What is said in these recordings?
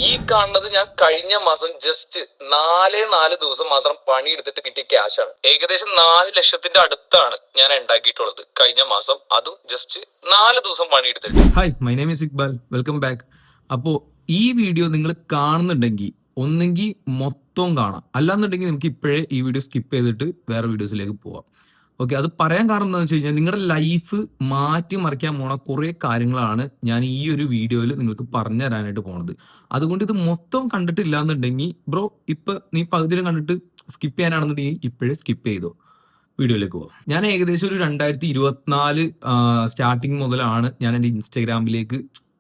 ഈ കാണുന്നത് ഞാൻ കഴിഞ്ഞ മാസം ജസ്റ്റ് നാല് ദിവസം മാത്രം പണിയെടുത്തിട്ട് കിട്ടിയ ക്യാഷ് ആണ്. ഏകദേശം 4 ലക്ഷത്തിന്റെ അടുത്താണ് ഞാൻ ഉണ്ടാക്കിയിട്ടുള്ളത് കഴിഞ്ഞ മാസം, അതും ജസ്റ്റ് 4 ദിവസം പണിയെടുത്തിട്ട്. Hi, my name is Iqbal, welcome back. അപ്പോ ഈ വീഡിയോ നിങ്ങൾ കാണുന്നുണ്ടെങ്കിൽ ഒന്നെങ്കിൽ മൊത്തം കാണാം, അല്ലാന്നുണ്ടെങ്കിൽ നിങ്ങൾക്ക് ഇപ്പോഴേ ഈ വീഡിയോ സ്കിപ്പ് ചെയ്തിട്ട് വേറെ വീഡിയോസിലേക്ക് പോവാം. ഓക്കെ, അത് പറയാൻ കാരണം എന്താണെന്ന് വെച്ച് കഴിഞ്ഞാൽ നിങ്ങളുടെ ലൈഫ് മാറ്റി മറിക്കാൻ പോണ കുറെ കാര്യങ്ങളാണ് ഞാൻ ഈ ഒരു വീഡിയോയിൽ നിങ്ങൾക്ക് പറഞ്ഞു തരാനായിട്ട് പോണത്. അതുകൊണ്ട് ഇത് മൊത്തം കണ്ടിട്ടില്ല എന്നുണ്ടെങ്കിൽ ബ്രോ, ഇപ്പൊ നീ പകുതിയിലും കണ്ടിട്ട് സ്കിപ്പ് ചെയ്യാനാണെന്നുണ്ടെങ്കിൽ ഇപ്പോഴേ സ്കിപ്പ് ചെയ്തോ, വീഡിയോയിലേക്ക് പോവാം. ഞാൻ ഏകദേശം ഒരു 2024 സ്റ്റാർട്ടിങ് മുതലാണ് ഞാൻ എൻ്റെ ഇൻസ്റ്റാഗ്രാമിലേക്ക്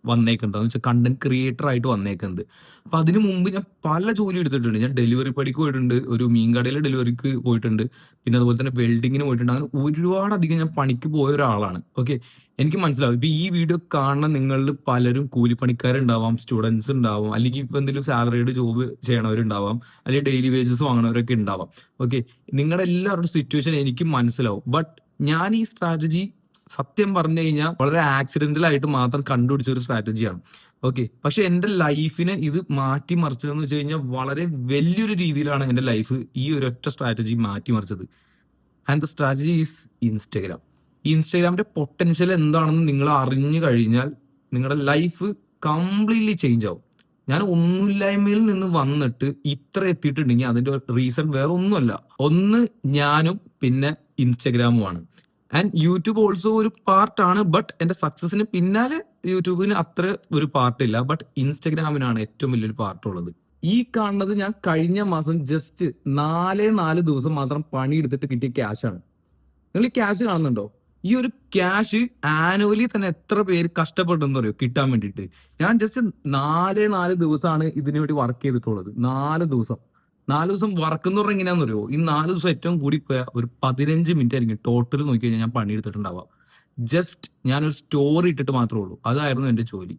വന്നേക്കുന്നത്, എന്ന് വെച്ചാൽ കണ്ടന്റ് ക്രിയേറ്റർ ആയിട്ട് വന്നേക്കുന്നത്. അപ്പൊ അതിനു മുമ്പ് ഞാൻ പല ജോലി എടുത്തിട്ടുണ്ട്. ഞാൻ ഡെലിവറി പണിക്ക് പോയിട്ടുണ്ട്, ഒരു മീൻകടയിലെ ഡെലിവറിക്ക് പോയിട്ടുണ്ട്, പിന്നെ അതുപോലെ തന്നെ വെൽഡിങ്ങിന് പോയിട്ടുണ്ട്. അങ്ങനെ ഒരുപാടധികം ഞാൻ പണിക്ക് പോയ ഒരാളാണ്. ഓക്കെ, എനിക്ക് മനസ്സിലാവും. ഇപ്പൊ ഈ വീഡിയോ കാണുന്ന നിങ്ങളിൽ പലരും കൂലിപ്പണിക്കാരുണ്ടാവാം, സ്റ്റുഡൻസ് ഉണ്ടാവാം, അല്ലെങ്കിൽ ഇപ്പൊ എന്തെങ്കിലും സാലറിയുടെ ജോബ് ചെയ്യണവരുണ്ടാവാം, അല്ലെങ്കിൽ ഡെയിലി വേജസ് വാങ്ങണവരൊക്കെ ഉണ്ടാവാം. ഓക്കെ, നിങ്ങളുടെ എല്ലാവരുടെ സിറ്റുവേഷൻ എനിക്ക് മനസ്സിലാവും. ബട്ട് ഞാൻ ഈ സ്ട്രാറ്റജി സത്യം പറഞ്ഞു കഴിഞ്ഞാൽ വളരെ ആക്സിഡന്റൽ ആയിട്ട് മാത്രം കണ്ടുപിടിച്ച ഒരു സ്ട്രാറ്റജിയാണ്. ഓക്കെ, പക്ഷെ എന്റെ ലൈഫിനെ ഇത് മാറ്റി മറിച്ചതെന്ന് വെച്ച് കഴിഞ്ഞാൽ വളരെ വലിയൊരു രീതിയിലാണ് എന്റെ ലൈഫ് ഈ ഒരൊറ്റ സ്ട്രാറ്റജി മാറ്റി മറിച്ചത്. And the strategy is Instagram. ഈ ഇൻസ്റ്റഗ്രാമിന്റെ പൊട്ടൻഷ്യൽ എന്താണെന്ന് നിങ്ങൾ അറിഞ്ഞു കഴിഞ്ഞാൽ നിങ്ങളുടെ ലൈഫ് കംപ്ലീറ്റ്ലി ചേഞ്ച് ആവും. ഞാൻ ഒന്നുമില്ലായ്മയിൽ നിന്ന് വന്നിട്ട് ഇത്ര എത്തിയിട്ടുണ്ടെങ്കിൽ അതിന്റെ റീസൺ വേറെ ഒന്നുമല്ല. ഒന്ന് ഞാനും പിന്നെ ഇൻസ്റ്റഗ്രാമുമാണ്. ആൻഡ് യൂട്യൂബ് ഓൾസോ ഒരു പാർട്ടാണ്. ബട്ട് എന്റെ സക്സസിന് പിന്നാലെ യൂട്യൂബിന് അത്ര ഒരു പാർട്ടില്ല. ബട്ട് ഇൻസ്റ്റഗ്രാമിനാണ് ഏറ്റവും വലിയൊരു പാർട്ടുള്ളത്. ഈ കാണുന്നത് ഞാൻ കഴിഞ്ഞ മാസം ജസ്റ്റ് 4 ദിവസം മാത്രം പണിയെടുത്തിട്ട് കിട്ടിയ ക്യാഷ് ആണ്. നിങ്ങൾ ഈ ക്യാഷ് കാണുന്നുണ്ടോ? ഈ ഒരു ക്യാഷ് ആനുവലി തന്നെ എത്ര പേര് കഷ്ടപ്പെട്ടെന്ന് പറയോ കിട്ടാൻ വേണ്ടിയിട്ട്. ഞാൻ ജസ്റ്റ് 4 ദിവസമാണ് ഇതിനു വേണ്ടി വർക്ക് ചെയ്തിട്ടുള്ളത്. 4 ദിവസം വർക്ക് എന്ന് പറഞ്ഞാൽ എങ്ങനെയാന്ന് അറിയോ? ഈ 4 ദിവസം ഏറ്റവും കൂടി പോയ ഒരു 15 മിനിറ്റ് ആയിരിക്കും ടോട്ടൽ നോക്കി കഴിഞ്ഞാൽ ഞാൻ പണിയെടുത്തിട്ടുണ്ടാവാം. ജസ്റ്റ് ഞാനൊരു സ്റ്റോറി ഇട്ടിട്ട് മാത്രമേ ഉള്ളൂ. അതായിരുന്നു എന്റെ ജോലി.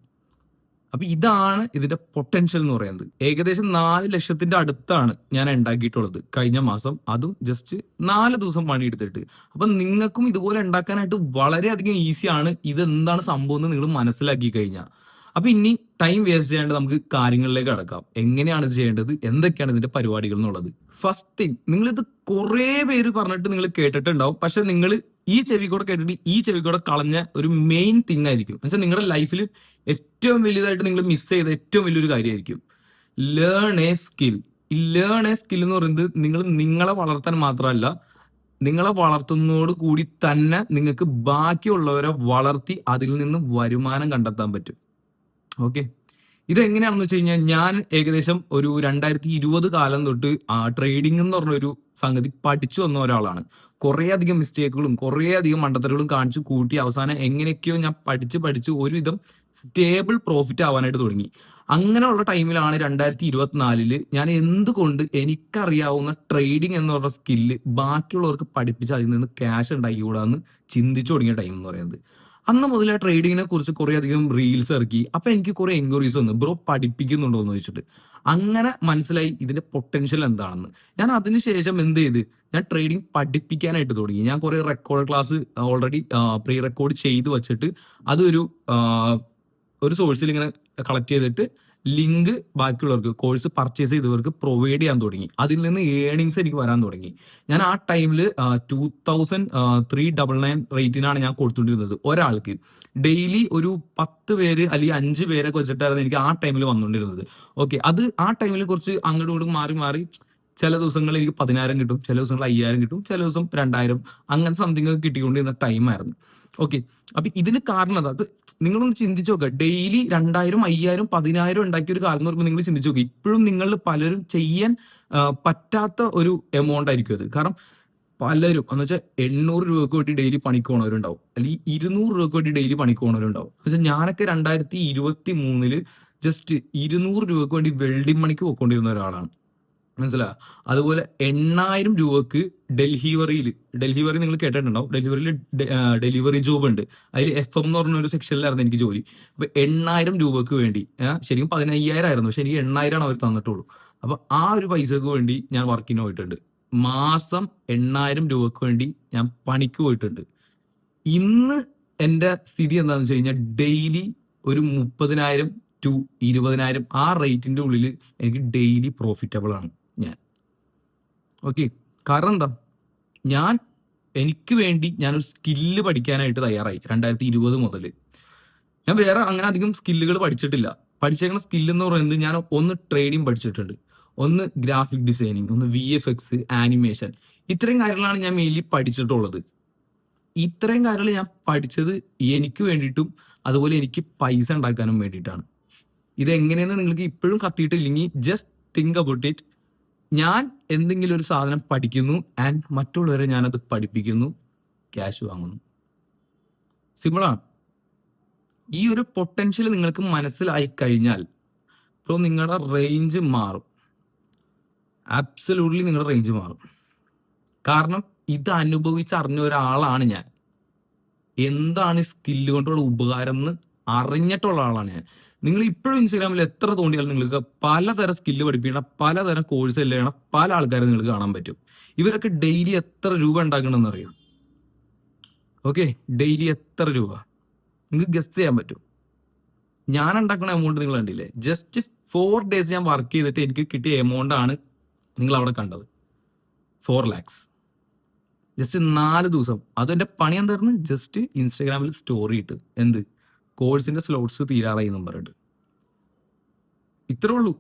അപ്പൊ ഇതാണ് ഇതിന്റെ പൊട്ടൻഷ്യൽ എന്ന് പറയുന്നത്. ഏകദേശം 4 ലക്ഷത്തിന്റെ അടുത്താണ് ഞാൻ ഉണ്ടാക്കിയിട്ടുള്ളത് കഴിഞ്ഞ മാസം, അതും ജസ്റ്റ് 4 ദിവസം പണിയെടുത്തിട്ട്. അപ്പൊ നിങ്ങൾക്കും ഇതുപോലെ ഉണ്ടാക്കാനായിട്ട് വളരെയധികം ഈസിയാണ്. ഇതെന്താണ് സംഭവം എന്ന് നിങ്ങൾ മനസ്സിലാക്കി കഴിഞ്ഞാൽ. അപ്പൊ ഇനി ടൈം വേസ്റ്റ് ചെയ്യാണ്ട് നമുക്ക് കാര്യങ്ങളിലേക്ക് കടക്കാം. എങ്ങനെയാണ് ഇത് ചെയ്യേണ്ടത്, എന്തൊക്കെയാണ് ഇതിന്റെ പരിപാടികൾ എന്നുള്ളത്. ഫസ്റ്റ് തിങ്, നിങ്ങൾ ഇത് കുറെ പേര് പറഞ്ഞിട്ട് നിങ്ങൾ കേട്ടിട്ടുണ്ടാവും. പക്ഷെ നിങ്ങൾ ഈ ചെവി കൂടെ കേട്ടിട്ട് ഈ ചെവി കൂടെ കളഞ്ഞ ഒരു മെയിൻ തിങ് ആയിരിക്കും. എന്നുവെച്ചാൽ നിങ്ങളുടെ ലൈഫിൽ ഏറ്റവും വലിയതായിട്ട് നിങ്ങൾ മിസ് ചെയ്ത ഏറ്റവും വലിയൊരു കാര്യമായിരിക്കും ലേൺ എ സ്കിൽ. ഈ ലേൺ എ സ്കിൽ എന്ന് പറയുന്നത് നിങ്ങൾ നിങ്ങളെ വളർത്താൻ മാത്രമല്ല, നിങ്ങളെ വളർത്തുന്നതോട് കൂടി തന്നെ നിങ്ങൾക്ക് ബാക്കിയുള്ളവരെ വളർത്തി അതിൽ നിന്ന് വരുമാനം കണ്ടെത്താൻ പറ്റും. ഓക്കെ, ഇതെങ്ങനെയാണെന്ന് വെച്ച് കഴിഞ്ഞാൽ ഞാൻ ഏകദേശം ഒരു 2020 കാലം തൊട്ട് ട്രേഡിംഗ് എന്ന് പറഞ്ഞൊരു സംഗതി പഠിച്ചു വന്ന ഒരാളാണ്. കുറേ അധികം മിസ്റ്റേക്കുകളും കുറേ അധികം മണ്ടത്തരങ്ങളും കാണിച്ചു കൂട്ടി അവസാനം എങ്ങനെയൊക്കെയോ ഞാൻ പഠിച്ച് ഒരുവിധം സ്റ്റേബിൾ പ്രോഫിറ്റ് ആവാനായിട്ട് തുടങ്ങി. അങ്ങനെയുള്ള ടൈമിലാണ് 2024 ഞാൻ എന്തുകൊണ്ട് എനിക്കറിയാവുന്ന ട്രേഡിംഗ് എന്ന് പറഞ്ഞ സ്കില്ല് ബാക്കിയുള്ളവർക്ക് പഠിപ്പിച്ച് അതിൽ നിന്ന് ക്യാഷ് ഉണ്ടാക്കിക്കൂടാന്ന് ചിന്തിച്ചു തുടങ്ങിയ ടൈം എന്ന് പറയുന്നത്. അന്ന് മുതൽ ആ ട്രേഡിങ്ങിനെ കുറിച്ച് കുറെ അധികം റീൽസ് ഇറക്കി. അപ്പൊ എനിക്ക് കുറെ എൻക്വയറീസ് വന്നു, ബ്രോ പഠിപ്പിക്കുന്നുണ്ടോ എന്ന് ചോദിച്ചിട്ട്. അങ്ങനെ മനസ്സിലായി ഇതിന്റെ പൊട്ടൻഷ്യൽ എന്താണെന്ന്. ഞാൻ അതിനുശേഷം എന്ത് ചെയ്ത്, ഞാൻ ട്രേഡിംഗ് പഠിപ്പിക്കാനായിട്ട് തുടങ്ങി. ഞാൻ കുറെ record class already pre record ചെയ്ത് വെച്ചിട്ട് അതൊരു ഒരു സോഴ്സിൽ ഇങ്ങനെ കളക്ട് ചെയ്തിട്ട് ലിങ്ക് ബാക്കിയുള്ളവർക്ക് കോഴ്സ് പർച്ചേസ് ചെയ്തവർക്ക് പ്രൊവൈഡ് ചെയ്യാൻ തുടങ്ങി. അതിൽ നിന്ന് ഏണിങ്സ് എനിക്ക് വരാൻ തുടങ്ങി. ഞാൻ ആ ടൈമിൽ 2399 റേറ്റിനാണ് ഞാൻ കൊടുത്തുകൊണ്ടിരുന്നത് ഒരാൾക്ക്. ഡെയിലി ഒരു 10 പേര് അല്ലെങ്കിൽ 5 പേരൊക്കെ വെച്ചിട്ടായിരുന്നു എനിക്ക് ആ ടൈമിൽ വന്നുകൊണ്ടിരുന്നത്. ഓക്കെ, അത് ആ ടൈമിൽ കുറച്ച് അങ്ങോട്ടും ഇങ്ങോട്ടും മാറി മാറി ചില ദിവസങ്ങളിൽ എനിക്ക് 10,000 കിട്ടും, ചില ദിവസങ്ങൾ 5,000 കിട്ടും, ചില ദിവസം 2,000, അങ്ങനെ സംതിങ് കിട്ടിക്കൊണ്ടിരുന്ന ടൈമായിരുന്നു. ഓക്കെ, അപ്പൊ ഇതിന് കാരണം അത് നിങ്ങളൊന്ന് ചിന്തിച്ചു നോക്കുക. ഡെയിലി 2,000, 5,000, 10,000 ഉണ്ടാക്കിയ ഒരു കാലം എന്ന് പറയുമ്പോൾ നിങ്ങൾ ചിന്തിച്ചു നോക്കുക. ഇപ്പോഴും നിങ്ങൾ പലരും ചെയ്യാൻ പറ്റാത്ത ഒരു എമൗണ്ട് ആയിരിക്കും അത്. കാരണം പലരും എന്ന് വെച്ചാൽ 800 രൂപക്ക് വേണ്ടി ഡെയിലി പണിക്ക് പോണവരുണ്ടാവും, അല്ലെങ്കിൽ 200 രൂപക്ക് വേണ്ടി ഡെയിലി പണിക്ക് പോണവരുണ്ടാവും. എന്ന് വെച്ചാൽ ഞാനൊക്കെ 2023 ജസ്റ്റ് 200 രൂപക്ക് വേണ്ടി വെൽഡിംഗ് പണിക്ക് പോയിക്കൊണ്ടിരുന്ന ഒരാളാണ്. മനസ്സിലാ? അതുപോലെ 8,000 രൂപക്ക് ഡൽഹി വറി നിങ്ങൾ കേട്ടിട്ടുണ്ടാവും. ഡെലിവറി ജോബ് ഉണ്ട്. അതിൽ FM എന്ന് പറഞ്ഞ ഒരു സെക്ഷനിലായിരുന്നു എനിക്ക് ജോലി. അപ്പൊ 8,000 രൂപക്ക് വേണ്ടി ശരിക്കും 15,000 ആയിരുന്നു, പക്ഷെ എനിക്ക് 8,000 ആണ് അവർ തന്നിട്ടുള്ളൂ. അപ്പൊ ആ ഒരു പൈസക്ക് വേണ്ടി ഞാൻ വർക്കിന് പോയിട്ടുണ്ട്. മാസം 8,000 രൂപക്ക് വേണ്ടി ഞാൻ പണിക്ക് പോയിട്ടുണ്ട്. ഇന്ന് എന്റെ സ്ഥിതി എന്താണെന്ന് വെച്ച് കഴിഞ്ഞാൽ ഡെയിലി ഒരു 30,000 ടു 20,000 ആ റേറ്റിന്റെ ഉള്ളിൽ എനിക്ക് ഡെയിലി പ്രോഫിറ്റബിൾ ആണ് ഞാൻ. ഓക്കെ, കാരണം എന്താ, ഞാൻ എനിക്ക് വേണ്ടി ഞാനൊരു സ്കില്ല് പഠിക്കാനായിട്ട് തയ്യാറായി 2020 മുതൽ. ഞാൻ വേറെ അങ്ങനെ അധികം സ്കില്ലുകൾ പഠിച്ചിട്ടില്ല. പഠിച്ചേക്കുന്ന സ്കില്ല് എന്ന് പറയുന്നത് ഞാൻ ഒന്ന് ട്രേഡിംഗ് പഠിച്ചിട്ടുണ്ട്, ഒന്ന് ഗ്രാഫിക് ഡിസൈനിങ്, ഒന്ന് VFX, ആനിമേഷൻ. ഇത്രയും കാര്യങ്ങളാണ് ഞാൻ മെയിൻലി പഠിച്ചിട്ടുള്ളത്. ഇത്രയും കാര്യങ്ങൾ ഞാൻ പഠിച്ചത് എനിക്ക് വേണ്ടിയിട്ടും അതുപോലെ എനിക്ക് പൈസ ഉണ്ടാക്കാനും വേണ്ടിയിട്ടാണ്. ഇതെങ്ങനെയെന്ന് നിങ്ങൾക്ക് ഇപ്പോഴും കത്തിയിട്ടില്ലെങ്കിൽ ജസ്റ്റ് തിങ്ക് അബൌട്ട് ഇറ്റ്. ഞാൻ എന്തെങ്കിലും ഒരു സാധനം പഠിക്കുന്നു ആൻഡ് മറ്റുള്ളവരെ ഞാനത് പഠിപ്പിക്കുന്നു, ക്യാഷ് വാങ്ങുന്നു. സിമ്പിളാണ്. ഈ ഒരു പൊട്ടൻഷ്യൽ നിങ്ങൾക്ക് മനസ്സിലായി കഴിഞ്ഞാൽ ഇപ്പോൾ നിങ്ങളുടെ റേഞ്ച് മാറും. ആബ്സല്യൂട്ട്ലി നിങ്ങളുടെ റേഞ്ച് മാറും. കാരണം ഇത് അനുഭവിച്ചറിഞ്ഞ ഒരാളാണ് ഞാൻ. എന്താണ് സ്കില്ല് കൊണ്ടുള്ള ഉപകാരം എന്ന് അറിഞ്ഞിട്ടുള്ള ആളാണ് ഞാൻ. നിങ്ങൾ ഇപ്പോഴും ഇൻസ്റ്റാഗ്രാമിൽ എത്ര തോണ്ടിയാലും നിങ്ങൾക്ക് പലതരം സ്കില്ല് പഠിപ്പിക്കണം, പലതരം കോഴ്സ് എല്ലാം ചെയ്യണം, പല ആൾക്കാരെ നിങ്ങൾക്ക് കാണാൻ പറ്റും. ഇവരൊക്കെ ഡെയിലി എത്ര രൂപ ഉണ്ടാക്കണമെന്ന് അറിയാം. ഓക്കെ, ഡെയിലി എത്ര രൂപ നിങ്ങൾക്ക് ഗസ്റ്റ് ചെയ്യാൻ പറ്റും. ഞാൻ ഉണ്ടാക്കുന്ന എമൗണ്ട് നിങ്ങൾ കണ്ടില്ലേ? ജസ്റ്റ് 4 days ഞാൻ വർക്ക് ചെയ്തിട്ട് എനിക്ക് കിട്ടിയ എമൗണ്ട് ആണ് നിങ്ങൾ അവിടെ കണ്ടത്. 4 lakhs ജസ്റ്റ് 4 ദിവസം. അതും എന്റെ പണി എന്തായിരുന്നു? ജസ്റ്റ് ഇൻസ്റ്റാഗ്രാമിൽ സ്റ്റോറി ഇട്ട് എന്ത് കോഴ്സിന്റെ സ്ലോട്ട്സ് തീരാറായി എന്നും പറഞ്ഞിട്ട്. ഇത്രേ ഉള്ളൂ.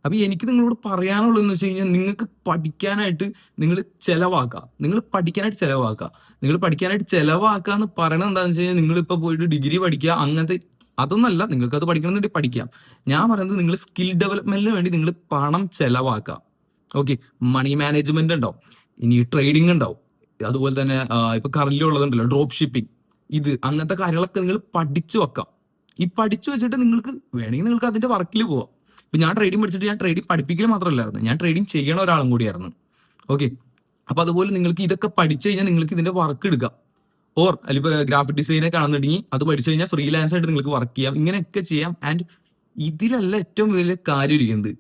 അപ്പൊ എനിക്ക് നിങ്ങളോട് പറയാനുള്ളത് എന്ന് വെച്ച് കഴിഞ്ഞാൽ, നിങ്ങൾക്ക് പഠിക്കാനായിട്ട് നിങ്ങൾ ചെലവാക്കുക. നിങ്ങൾ പഠിക്കാനായിട്ട് ചെലവാക്കുക. നിങ്ങൾ പഠിക്കാനായിട്ട് ചെലവാക്കുക എന്ന് പറയണത് എന്താണെന്ന് വെച്ച് കഴിഞ്ഞാൽ, നിങ്ങളിപ്പോ പോയിട്ട് ഡിഗ്രി പഠിക്കുക അങ്ങനത്തെ അതൊന്നല്ല. നിങ്ങൾക്ക് അത് പഠിക്കണമെന്നുണ്ടെങ്കിൽ പഠിക്കാം. ഞാൻ പറയുന്നത് നിങ്ങൾ സ്കിൽ ഡെവലപ്മെന്റിന് വേണ്ടി നിങ്ങൾ പണം ചെലവാക്കുക. ഓക്കെ, മണി മാനേജ്മെന്റ് ഉണ്ടാവും, ഇനി ട്രേഡിംഗ് ഉണ്ടാവും, അതുപോലെ തന്നെ ഇപ്പൊ കറന്റ് ഉള്ളതുണ്ടല്ലോ ഡ്രോപ്പ് ഷിപ്പിംഗ്, ഇത് അങ്ങനത്തെ കാര്യങ്ങളൊക്കെ നിങ്ങൾ പഠിച്ചു വെക്കാം. ഈ പഠിച്ചു വെച്ചിട്ട് നിങ്ങൾക്ക് വേണമെങ്കിൽ നിങ്ങൾക്ക് അതിന്റെ വർക്കിൽ പോവാം. ഇപ്പൊ ഞാൻ ട്രേഡിംഗ് പഠിച്ചിട്ട് ഞാൻ ട്രേഡിംഗ് പഠിപ്പിക്കൽ മാത്രമല്ലായിരുന്നു, ഞാൻ ട്രേഡിംഗ് ചെയ്യണ ഒരാളും കൂടിയായിരുന്നു. ഓക്കെ, അപ്പൊ അതുപോലെ നിങ്ങൾക്ക് ഇതൊക്കെ പഠിച്ചു കഴിഞ്ഞാൽ നിങ്ങൾക്ക് ഇതിന്റെ വർക്ക് എടുക്കാം. ഓർ അല്ലെങ്കിൽ ഗ്രാഫിക് ഡിസൈനൊക്കെ ആണെന്നുണ്ടെങ്കിൽ അത് പഠിച്ചു കഴിഞ്ഞാൽ ഫ്രീലാൻസ് ആയിട്ട് നിങ്ങൾക്ക് വർക്ക് ചെയ്യാം, ഇങ്ങനെയൊക്കെ ചെയ്യാം. ആൻഡ് ഇതിലല്ല ഏറ്റവും വലിയ കാര്യം ഇരിക്കുന്നത്,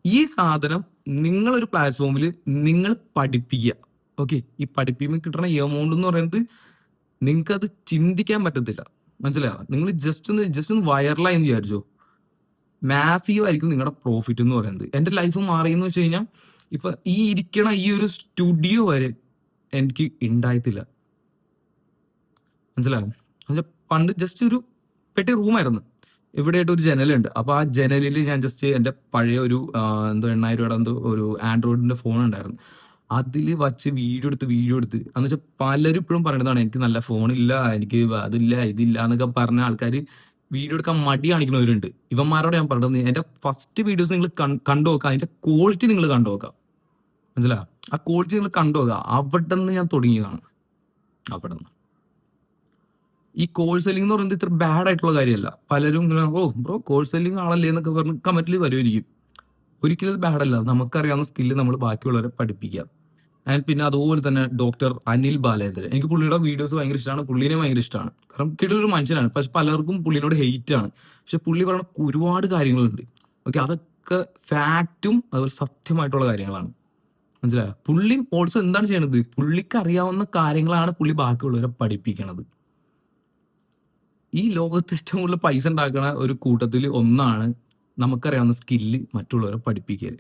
ഈ സാധനം നിങ്ങളൊരു പ്ലാറ്റ്ഫോമിൽ നിങ്ങൾ പഠിപ്പിക്കുക. ഓക്കെ, ഈ പഠിപ്പിക്കുമ്പോൾ കിട്ടുന്ന എമൗണ്ട് എന്ന് പറയുന്നത് നിങ്ങൾക്ക് അത് ചിന്തിക്കാൻ പറ്റത്തില്ല. മനസ്സിലാവുക? നിങ്ങൾ ജസ്റ്റ് ഒന്ന് വൈറലായി എന്ന് വിചാരിച്ചോ, മാസീവ് ആയിരിക്കും നിങ്ങളുടെ പ്രോഫിറ്റ് എന്ന് പറയുന്നത്. എന്റെ ലൈഫ് മാറിയെന്ന് വെച്ച് കഴിഞ്ഞാൽ, ഇപ്പൊ ഈ ഇരിക്കണ ഈ ഒരു സ്റ്റുഡിയോ വരെ എനിക്ക് ഉണ്ടായിട്ടില്ല. മനസ്സിലാവും? പണ്ട് ജസ്റ്റ് ഒരു പെട്ടി റൂമായിരുന്നു, ഇവിടെയായിട്ട് ഒരു ജനലുണ്ട്. അപ്പൊ ആ ജനലിൽ ഞാൻ ജസ്റ്റ് എന്റെ പഴയ ഒരു എന്തോ 8,000 രൂപയുടെ എന്തോ ഒരു ആൻഡ്രോയിഡിന്റെ ഫോൺ ഉണ്ടായിരുന്നു, അതിൽ വച്ച് വീഡിയോ എടുത്ത് എന്ന് വെച്ചാൽ പലരും ഇപ്പോഴും പറയുന്നതാണ് എനിക്ക് നല്ല ഫോണില്ല, എനിക്ക് അതില്ല ഇതില്ല എന്നൊക്കെ പറഞ്ഞ ആൾക്കാർ വീഡിയോ എടുക്കാൻ മടി കാണിക്കുന്നവരുണ്ട്. ഇവന്മാരോട് ഞാൻ പറഞ്ഞത്, എന്റെ ഫസ്റ്റ് വീഡിയോസ് നിങ്ങൾ കണ്ടു നോക്കുക, അതിന്റെ ക്വാളിറ്റി നിങ്ങൾ കണ്ടു നോക്കുക. മനസ്സിലാ? ആ ക്വാളിറ്റി നിങ്ങൾ കണ്ടു നോക്കുക. അവിടെ നിന്ന് ഞാൻ തുടങ്ങിയതാണ്. അവിടെ നിന്ന് ഈ കോഴ്സ് സെല്ലിംഗ് എന്ന് പറയുന്നത് ഇത്ര ബാഡ് ആയിട്ടുള്ള കാര്യമല്ല. പലരും ഇങ്ങനെ ഓ ബ്രോ കോഴ്സ് സെല്ലിംഗ് ആളല്ലേ എന്നൊക്കെ പറഞ്ഞ് കമന്റിൽ വരുമായിരിക്കും. ഒരിക്കലും അത് ബാഡല്ല. നമുക്കറിയാവുന്ന സ്കില്ല് നമ്മൾ ബാക്കിയുള്ളവരെ പഠിപ്പിക്കാം. ആൻഡ് പിന്നെ അതുപോലെ തന്നെ ഡോക്ടർ അനിൽ ബാലേന്ദ്രൻ, എനിക്ക് പുള്ളിയുടെ വീഡിയോസ് ഭയങ്കര ഇഷ്ടമാണ്, പുള്ളിനെ ഭയങ്കര ഇഷ്ടമാണ്. കാരണം കിടലൊരു മനുഷ്യനാണ്. പക്ഷെ പലർക്കും പുള്ളിനോട് ഹെയ്റ്റ് ആണ്. പക്ഷെ പുള്ളി പറയുന്ന ഒരുപാട് കാര്യങ്ങളുണ്ട്. ഓക്കെ, അതൊക്കെ ഫാക്റ്റും അതുപോലെ സത്യമായിട്ടുള്ള കാര്യങ്ങളാണ്. മനസ്സിലായോ? പുള്ളി ഓൾസോ എന്താണ് ചെയ്യണത്? പുള്ളിക്ക് അറിയാവുന്ന കാര്യങ്ങളാണ് പുള്ളി ബാക്കിയുള്ളവരെ പഠിപ്പിക്കണത്. ഈ ലോകത്ത് ഏറ്റവും കൂടുതൽ പൈസ ഉണ്ടാക്കുന്ന ഒരു കൂട്ടത്തിൽ ഒന്നാണ് നമുക്കറിയാവുന്ന സ്കില്ല് മറ്റുള്ളവരെ പഠിപ്പിക്കൽ.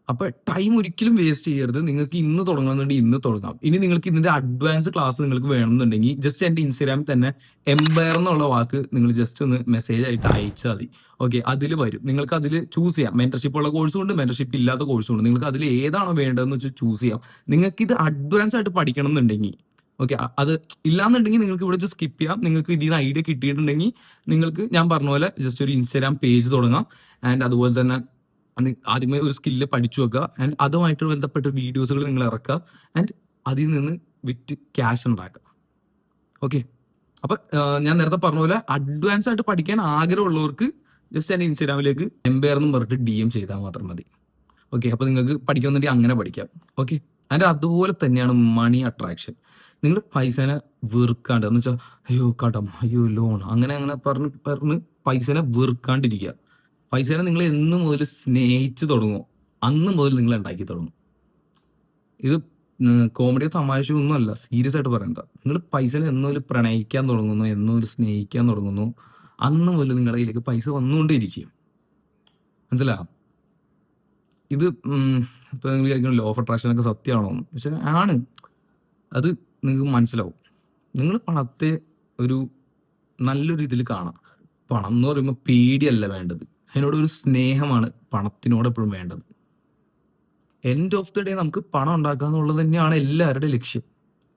അപ്പൊ ടൈം ഒരിക്കലും വേസ്റ്റ് ചെയ്യരുത്. നിങ്ങൾക്ക് ഇന്ന് തുടങ്ങണമെന്നുണ്ടെങ്കിൽ ഇന്ന് തുടങ്ങാം. ഇനി നിങ്ങൾക്ക് ഇതിന്റെ അഡ്വാൻസ് ക്ലാസ് നിങ്ങൾക്ക് വേണമെന്നുണ്ടെങ്കിൽ ജസ്റ്റ് എന്റെ ഇൻസ്റ്റാഗ്രാമിൽ തന്നെ എംപയർ എന്നുള്ള വാക്ക് നിങ്ങൾ ജസ്റ്റ് ഒന്ന് മെസ്സേജ് ആയിട്ട് അയച്ചാൽ മതി. ഓക്കെ, അതിൽ വരും. നിങ്ങൾക്ക് അതിൽ ചൂസ് ചെയ്യാം. മെന്റർഷിപ്പ് ഉള്ള കോഴ്സും ഉണ്ട്, മെന്റർഷിപ്പ് ഇല്ലാത്ത കോഴ്സും ഉണ്ട്. നിങ്ങൾക്ക് അതിൽ ഏതാണോ വേണ്ടതെന്ന് വെച്ചാൽ ചൂസ് ചെയ്യാം. നിങ്ങൾക്ക് ഇത് അഡ്വാൻസ് ആയിട്ട് പഠിക്കണം എന്നുണ്ടെങ്കിൽ, ഓക്കെ, അത് ഇല്ലാന്നുണ്ടെങ്കിൽ നിങ്ങൾക്ക് ഇവിടെ സ്കിപ്പ് ചെയ്യാം. നിങ്ങൾക്ക് ഇതിന് ഐഡിയ കിട്ടിയിട്ടുണ്ടെങ്കിൽ നിങ്ങൾക്ക് ഞാൻ പറഞ്ഞ പോലെ ജസ്റ്റ് ഒരു ഇൻസ്റ്റാഗ്രാം പേജ് തുടങ്ങാം. ആൻഡ് അതുപോലെ തന്നെ ആദ്യമേ ഒരു സ്കില്ല് പഠിച്ചു വെക്കുക. ആൻഡ് അതുമായിട്ട് ബന്ധപ്പെട്ട വീഡിയോസുകൾ നിങ്ങൾ ഇറക്കുക. ആൻഡ് അതിൽ നിന്ന് വിറ്റ് ക്യാഷ് ഉണ്ടാക്കുക. ഓക്കെ, അപ്പൊ ഞാൻ നേരത്തെ പറഞ്ഞ പോലെ അഡ്വാൻസ് ആയിട്ട് പഠിക്കാൻ ആഗ്രഹമുള്ളവർക്ക് ജസ്റ്റ് എന്റെ ഇൻസ്റ്റാഗ്രാമിലേക്ക് എംപയർ എന്ന് പറഞ്ഞിട്ട് DM ചെയ്താൽ മാത്രം മതി. ഓക്കെ, അപ്പൊ നിങ്ങൾക്ക് പഠിക്കണമെന്നുണ്ടെങ്കിൽ അങ്ങനെ പഠിക്കാം. ഓക്കെ, ആൻഡ് അതുപോലെ തന്നെയാണ് മണി അട്രാക്ഷൻ. നിങ്ങൾ പൈസനെ വെറുക്കാണ്ട് എന്ന് വെച്ചാൽ അയ്യോ കടം, അയ്യോ ലോൺ, അങ്ങനെ അങ്ങനെ പറഞ്ഞ് പൈസനെ വെറുക്കാണ്ടിരിക്കുക. പൈസനെ നിങ്ങൾ എന്ന് മുതൽ സ്നേഹിച്ചു തുടങ്ങുമോ അന്ന് മുതൽ നിങ്ങൾ ഉണ്ടാക്കി തുടങ്ങും. ഇത് കോമഡിയോ തമാശയോ ഒന്നുമല്ല, സീരിയസ് ആയിട്ട് പറയുന്നത്. നിങ്ങൾ പൈസനെ എന്നൊരു പ്രണയിക്കാൻ തുടങ്ങുന്നു, എന്നൊരു സ്നേഹിക്കാൻ തുടങ്ങുന്നു, അന്ന് മുതൽ നിങ്ങളുടെ കയ്യിലേക്ക് പൈസ വന്നുകൊണ്ടേയിരിക്കും. മനസ്സിലായോ? ഇത് ഇപ്പൊ നിങ്ങൾ വിചാരിക്കണം ലോ ഓഫ് അട്രാക്ഷൻ ഒക്കെ സത്യമാണോ എന്ന്. പക്ഷെ ആണ്. അത് നിങ്ങൾക്ക് മനസ്സിലാവും. നിങ്ങൾ പണത്തെ ഒരു നല്ലൊരു ഇതിൽ കാണാം. പണം എന്ന് പറയുമ്പോൾ പേടിയല്ല വേണ്ടത്. അതിനോട് ഒരു സ്നേഹമാണ് പണത്തിനോട് എപ്പോഴും വേണ്ടത്. എൻഡ് ഓഫ് ദി ഡേ നമുക്ക് പണം ഉണ്ടാക്കുക എന്നുള്ളത് തന്നെയാണ് എല്ലാവരുടെയും ലക്ഷ്യം.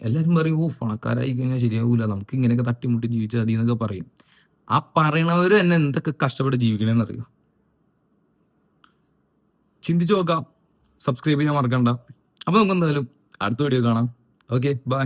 എല്ലാവരും പറയും, ഓ പണക്കാരായി കഴിഞ്ഞാൽ ശരിയാവൂല, നമുക്ക് ഇങ്ങനെയൊക്കെ തട്ടിമുട്ടി ജീവിച്ചാൽ മതി എന്നൊക്കെ പറയും. ആ പറയണവർ തന്നെ എന്തൊക്കെ കഷ്ടപ്പെട്ട് ജീവിക്കണമെന്ന് അറിയോ? ചിന്തിച്ചു നോക്കാം. സബ്സ്ക്രൈബ് ചെയ്യാൻ മറക്കണ്ട. അപ്പൊ നമുക്ക് എന്തായാലും അടുത്ത വീഡിയോ കാണാം. Okay, by.